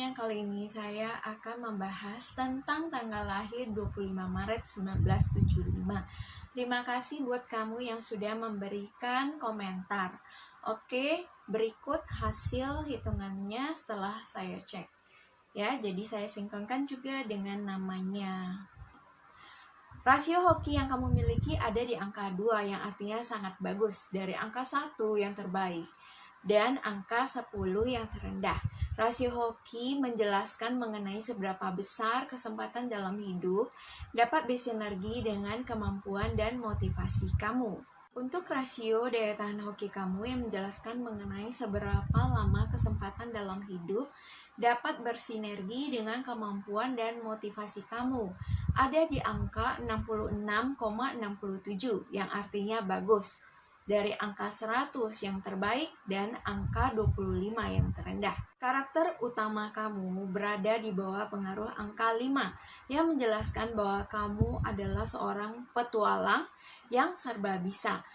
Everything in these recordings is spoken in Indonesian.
semuanya, kali ini saya akan membahas tentang tanggal lahir 25 Maret 1975. Terima kasih buat kamu yang sudah memberikan komentar. Oke, berikut hasil hitungannya setelah saya cek. Ya, jadi saya sinkronkan juga dengan namanya. Rasio hoki yang kamu miliki ada di angka 2 yang artinya sangat bagus, dari angka 1 yang terbaik dan angka 10 yang terendah. Rasio hoki menjelaskan mengenai seberapa besar kesempatan dalam hidup dapat bersinergi dengan kemampuan dan motivasi kamu. Untuk rasio daya tahan hoki kamu yang menjelaskan mengenai seberapa lama kesempatan dalam hidup dapat bersinergi dengan kemampuan dan motivasi kamu ada di angka 66,67 yang artinya bagus, dari angka 100 yang terbaik dan angka 25 yang terendah. Karakter utama kamu berada di bawah pengaruh angka 5 yang menjelaskan bahwa kamu adalah seorang petualang yang serba bisa,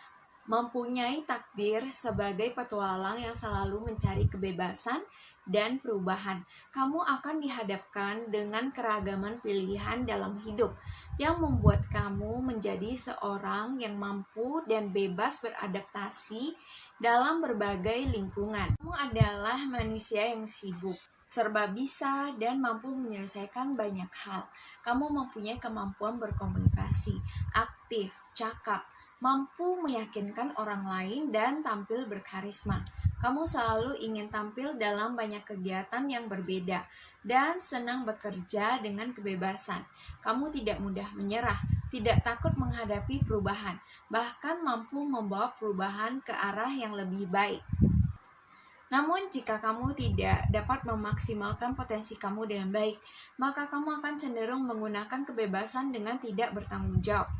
mempunyai takdir sebagai petualang yang selalu mencari kebebasan dan perubahan. Kamu akan dihadapkan dengan keragaman pilihan dalam hidup yang membuat kamu menjadi seorang yang mampu dan bebas beradaptasi dalam berbagai lingkungan. Kamu adalah manusia yang sibuk, serba bisa, dan mampu menyelesaikan banyak hal. Kamu mempunyai kemampuan berkomunikasi, aktif, cakap, mampu meyakinkan orang lain, dan tampil berkarisma. Kamu selalu ingin tampil dalam banyak kegiatan yang berbeda dan senang bekerja dengan kebebasan. Kamu tidak mudah menyerah, tidak takut menghadapi perubahan, bahkan mampu membawa perubahan ke arah yang lebih baik. Namun jika kamu tidak dapat memaksimalkan potensi kamu dengan baik, maka kamu akan cenderung menggunakan kebebasan dengan tidak bertanggung jawab.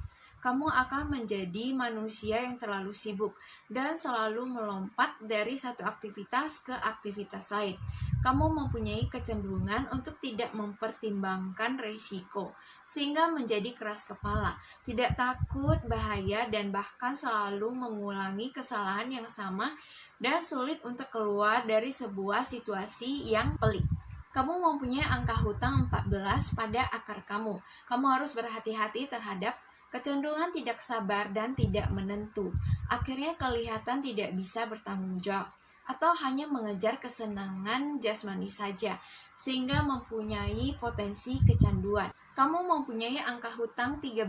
Kamu akan menjadi manusia yang terlalu sibuk dan selalu melompat dari satu aktivitas ke aktivitas lain. Kamu mempunyai kecenderungan untuk tidak mempertimbangkan risiko, sehingga menjadi keras kepala, tidak takut bahaya, dan bahkan selalu mengulangi kesalahan yang sama dan sulit untuk keluar dari sebuah situasi yang pelik. Kamu mempunyai angka hutang 14 pada akar kamu. Kamu harus berhati-hati terhadap kecenderungan tidak sabar dan tidak menentu. Akhirnya kelihatan tidak bisa bertanggung jawab atau hanya mengejar kesenangan jasmani saja, sehingga mempunyai potensi kecanduan. Kamu mempunyai angka hutang 13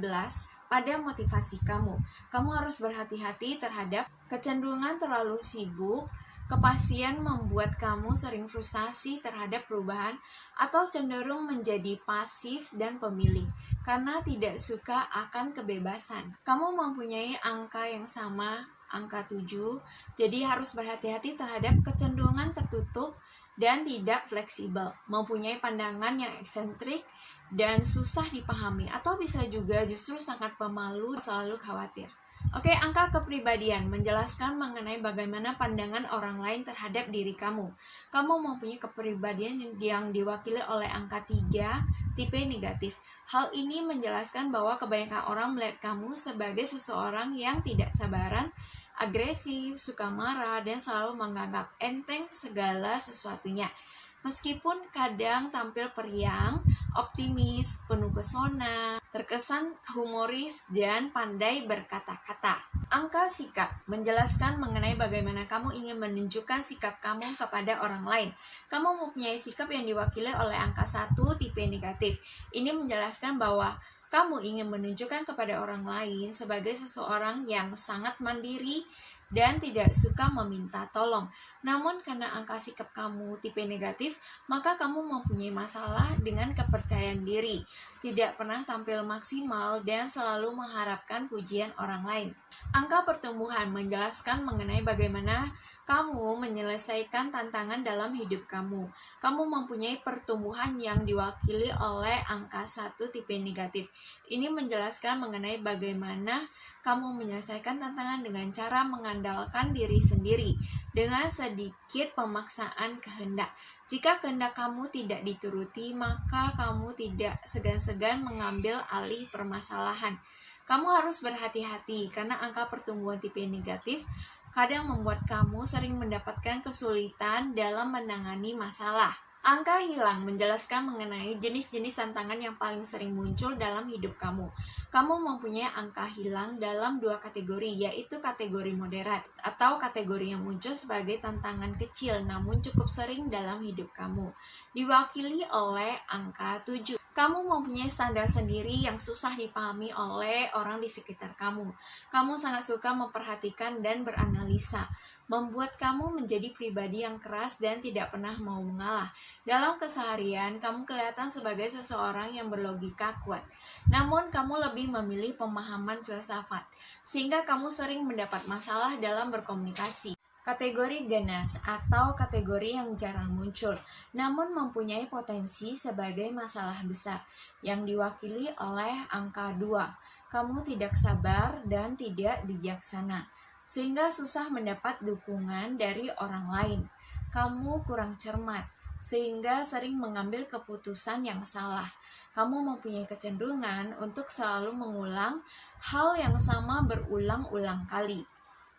pada motivasi kamu. Kamu harus berhati-hati terhadap kecenderungan terlalu sibuk. Kepastian membuat kamu sering frustasi terhadap perubahan atau cenderung menjadi pasif dan pemilih karena tidak suka akan kebebasan. Kamu mempunyai angka yang sama, angka 7, jadi harus berhati-hati terhadap kecenderungan tertutup dan tidak fleksibel, mempunyai pandangan yang eksentrik dan susah dipahami, atau bisa juga justru sangat pemalu, selalu khawatir. Oke, angka kepribadian menjelaskan mengenai bagaimana pandangan orang lain terhadap diri kamu. Kamu mempunyai kepribadian yang diwakili oleh angka 3, tipe negatif. Hal ini menjelaskan bahwa kebanyakan orang melihat kamu sebagai seseorang yang tidak sabaran, agresif, suka marah, dan selalu menganggap enteng segala sesuatunya. Meskipun kadang tampil periang, optimis, penuh pesona, terkesan humoris, dan pandai berkata-kata. Angka sikap menjelaskan mengenai bagaimana kamu ingin menunjukkan sikap kamu kepada orang lain. Kamu mempunyai sikap yang diwakili oleh angka 1, tipe negatif. Ini menjelaskan bahwa kamu ingin menunjukkan kepada orang lain sebagai seseorang yang sangat mandiri dan tidak suka meminta tolong. Namun karena angka sikap kamu tipe negatif, maka kamu mempunyai masalah dengan kepercayaan diri, tidak pernah tampil maksimal, dan selalu mengharapkan pujian orang lain. Angka pertumbuhan menjelaskan mengenai bagaimana kamu menyelesaikan tantangan dalam hidup kamu. Kamu mempunyai pertumbuhan yang diwakili oleh angka 1, tipe negatif. Ini menjelaskan mengenai bagaimana kamu menyelesaikan tantangan dengan cara mengandalkan diri sendiri dengan sedikit pemaksaan kehendak. Jika kehendak kamu tidak dituruti, maka kamu tidak segan-segan mengambil alih permasalahan. Kamu harus berhati-hati karena angka pertumbuhan tipe negatif kadang membuat kamu sering mendapatkan kesulitan dalam menangani masalah. Angka hilang menjelaskan mengenai jenis-jenis tantangan yang paling sering muncul dalam hidup kamu. Kamu mempunyai angka hilang dalam dua kategori, yaitu kategori moderat atau kategori yang muncul sebagai tantangan kecil namun cukup sering dalam hidup kamu. Diwakili oleh angka 7. Kamu mempunyai standar sendiri yang susah dipahami oleh orang di sekitar kamu. Kamu sangat suka memperhatikan dan beranalisa, membuat kamu menjadi pribadi yang keras dan tidak pernah mau mengalah. Dalam keseharian, kamu kelihatan sebagai seseorang yang berlogika kuat. Namun, kamu lebih memilih pemahaman filsafat, sehingga kamu sering mendapat masalah dalam berkomunikasi. Kategori ganas atau kategori yang jarang muncul, namun mempunyai potensi sebagai masalah besar, yang diwakili oleh angka 2. Kamu tidak sabar dan tidak bijaksana, sehingga susah mendapat dukungan dari orang lain. Kamu kurang cermat, sehingga sering mengambil keputusan yang salah. Kamu mempunyai kecenderungan untuk selalu mengulang hal yang sama berulang-ulang kali.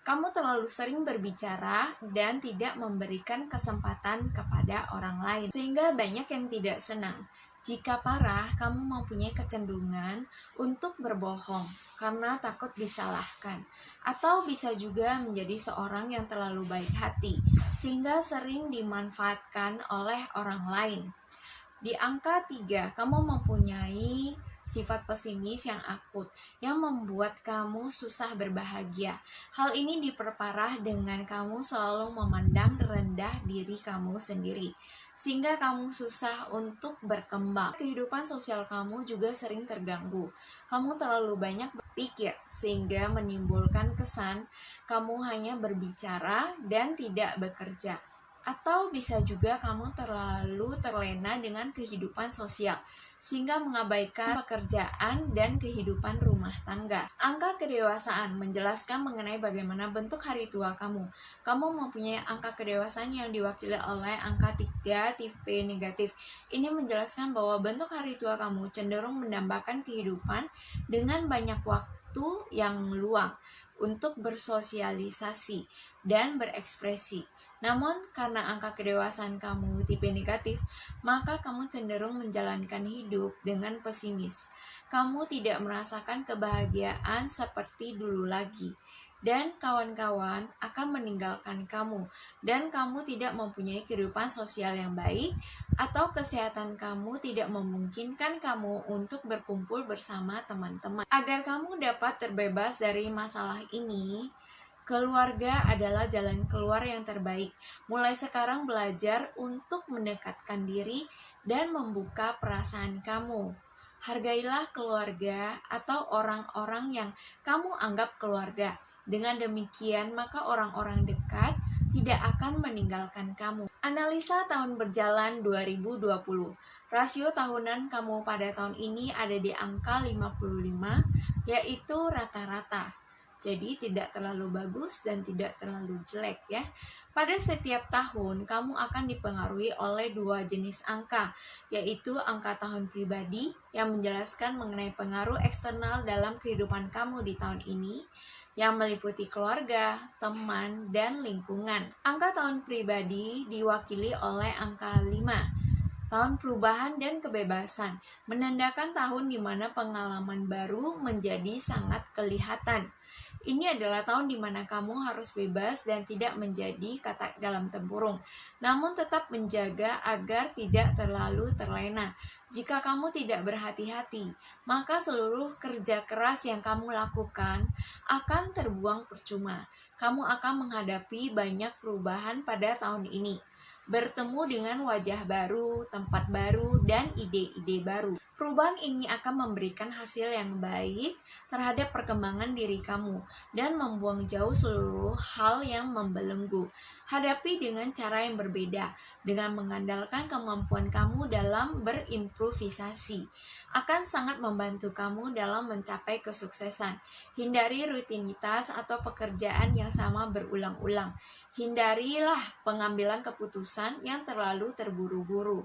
Kamu terlalu sering berbicara dan tidak memberikan kesempatan kepada orang lain, sehingga banyak yang tidak senang. Jika parah, kamu mempunyai kecenderungan untuk berbohong karena takut disalahkan, atau bisa juga menjadi seorang yang terlalu baik hati, sehingga sering dimanfaatkan oleh orang lain. Di angka 3, kamu mempunyai sifat pesimis yang akut, yang membuat kamu susah berbahagia. Hal ini diperparah dengan kamu selalu memandang rendah diri kamu sendiri, sehingga kamu susah untuk berkembang. Kehidupan sosial kamu juga sering terganggu. Kamu terlalu banyak berpikir, sehingga menimbulkan kesan kamu hanya berbicara dan tidak bekerja. Atau bisa juga kamu terlalu terlena dengan kehidupan sosial, sehingga mengabaikan pekerjaan dan kehidupan rumah tangga. Angka kedewasaan menjelaskan mengenai bagaimana bentuk hari tua kamu. Kamu mempunyai angka kedewasaan yang diwakili oleh angka 3 tipe negatif. Ini menjelaskan bahwa bentuk hari tua kamu cenderung mendambakan kehidupan dengan banyak waktu yang luang untuk bersosialisasi dan berekspresi. Namun, karena angka kedewasaan kamu tipe negatif, maka kamu cenderung menjalankan hidup dengan pesimis. Kamu tidak merasakan kebahagiaan seperti dulu lagi, dan kawan-kawan akan meninggalkan kamu, dan kamu tidak mempunyai kehidupan sosial yang baik, atau kesehatan kamu tidak memungkinkan kamu untuk berkumpul bersama teman-teman. Agar kamu dapat terbebas dari masalah ini, keluarga adalah jalan keluar yang terbaik. Mulai sekarang belajar untuk mendekatkan diri dan membuka perasaan kamu. Hargailah keluarga atau orang-orang yang kamu anggap keluarga. Dengan demikian, maka orang-orang dekat tidak akan meninggalkan kamu. Analisa tahun berjalan 2020. Rasio tahunan kamu pada tahun ini ada di angka 55, yaitu rata-rata. Jadi tidak terlalu bagus dan tidak terlalu jelek ya. Pada setiap tahun kamu akan dipengaruhi oleh dua jenis angka, yaitu angka tahun pribadi yang menjelaskan mengenai pengaruh eksternal dalam kehidupan kamu di tahun ini, yang meliputi keluarga, teman, dan lingkungan. Angka tahun pribadi diwakili oleh angka 5. Tahun perubahan dan kebebasan, menandakan tahun di mana pengalaman baru menjadi sangat kelihatan. Ini adalah tahun di mana kamu harus bebas dan tidak menjadi katak dalam tempurung, namun tetap menjaga agar tidak terlalu terlena. Jika kamu tidak berhati-hati, maka seluruh kerja keras yang kamu lakukan akan terbuang percuma. Kamu akan menghadapi banyak perubahan pada tahun ini, bertemu dengan wajah baru, tempat baru, dan ide-ide baru. Perubahan ini akan memberikan hasil yang baik terhadap perkembangan diri kamu dan membuang jauh seluruh hal yang membelenggu. Hadapi dengan cara yang berbeda, dengan mengandalkan kemampuan kamu dalam berimprovisasi. Akan sangat membantu kamu dalam mencapai kesuksesan. Hindari rutinitas atau pekerjaan yang sama berulang-ulang. Hindarilah pengambilan keputusan yang terlalu terburu-buru,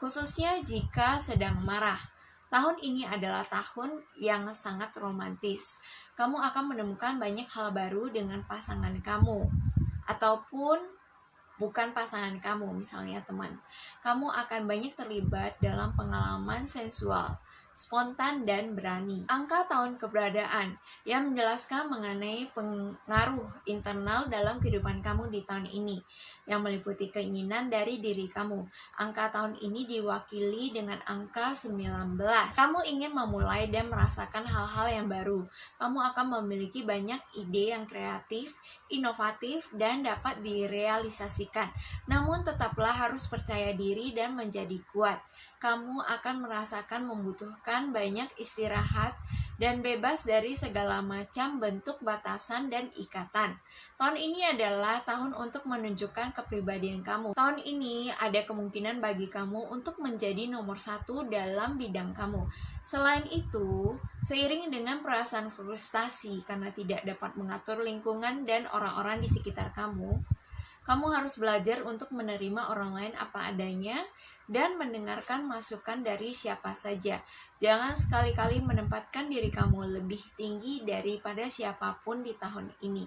khususnya jika sedang marah. Tahun ini adalah tahun yang sangat romantis. Kamu akan menemukan banyak hal baru dengan pasangan kamu, ataupun bukan pasangan kamu, misalnya teman. Kamu akan banyak terlibat dalam pengalaman sensual, spontan, dan berani. Angka tahun keberadaan yang menjelaskan mengenai pengaruh internal dalam kehidupan kamu di tahun ini, yang meliputi keinginan dari diri kamu. Angka tahun ini diwakili dengan angka 19. Kamu ingin memulai dan merasakan hal-hal yang baru. Kamu akan memiliki banyak ide yang kreatif, inovatif, dan dapat direalisasikan. Namun tetaplah harus percaya diri dan menjadi kuat. Kamu akan merasakan membutuhkan banyak istirahat dan bebas dari segala macam bentuk batasan dan ikatan. Tahun ini adalah tahun untuk menunjukkan kepribadian kamu. Tahun ini ada kemungkinan bagi kamu untuk menjadi nomor 1 dalam bidang kamu. Selain itu, seiring dengan perasaan frustasi karena tidak dapat mengatur lingkungan dan orang-orang di sekitar kamu harus belajar untuk menerima orang lain apa adanya dan mendengarkan masukan dari siapa saja. Jangan sekali-kali menempatkan diri kamu lebih tinggi daripada siapapun di tahun ini.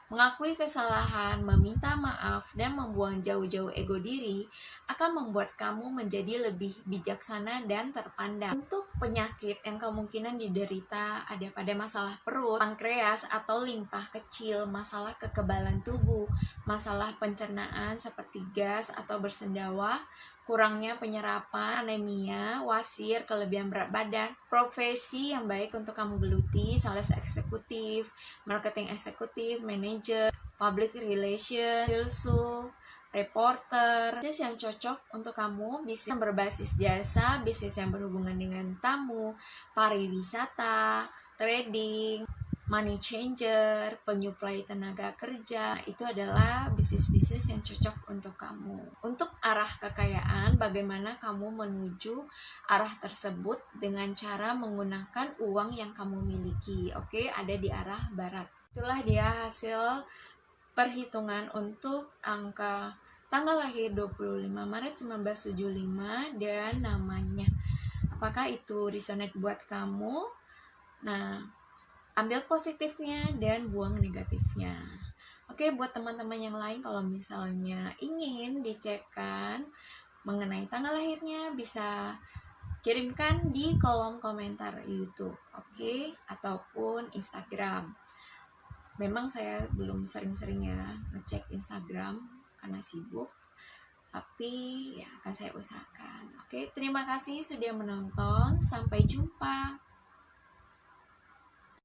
Mengakui kesalahan, meminta maaf, dan membuang jauh-jauh ego diri akan membuat kamu menjadi lebih bijaksana dan terpandang. Untuk penyakit yang kemungkinan diderita ada pada masalah perut, pankreas atau limpa kecil, masalah kekebalan tubuh, masalah pencernaan seperti gas atau bersendawa, kurangnya penyerapan, anemia, wasir, kelebihan berat badan, profesi yang baik untuk kamu geluti, sales eksekutif, marketing eksekutif, manager, public relation, filsuf, reporter. Bisnis yang cocok untuk kamu, bisnis yang berbasis jasa, bisnis yang berhubungan dengan tamu, pariwisata, trading, money changer, penyuplai tenaga kerja. Itu adalah bisnis-bisnis yang cocok untuk kamu. Untuk arah kekayaan, bagaimana kamu menuju arah tersebut dengan cara menggunakan uang yang kamu miliki. Oke, ada di arah barat. Itulah dia hasil perhitungan untuk angka tanggal lahir 25 Maret 1975 dan namanya. Apakah itu resonate buat kamu? Nah, ambil positifnya dan buang negatifnya. Oke, buat teman-teman yang lain kalau misalnya ingin dicekkan mengenai tanggal lahirnya, bisa kirimkan di kolom komentar YouTube, oke, ataupun Instagram. Memang saya belum sering-sering ya ngecek Instagram karena sibuk, tapi ya akan saya usahakan. Oke, terima kasih sudah menonton, sampai jumpa.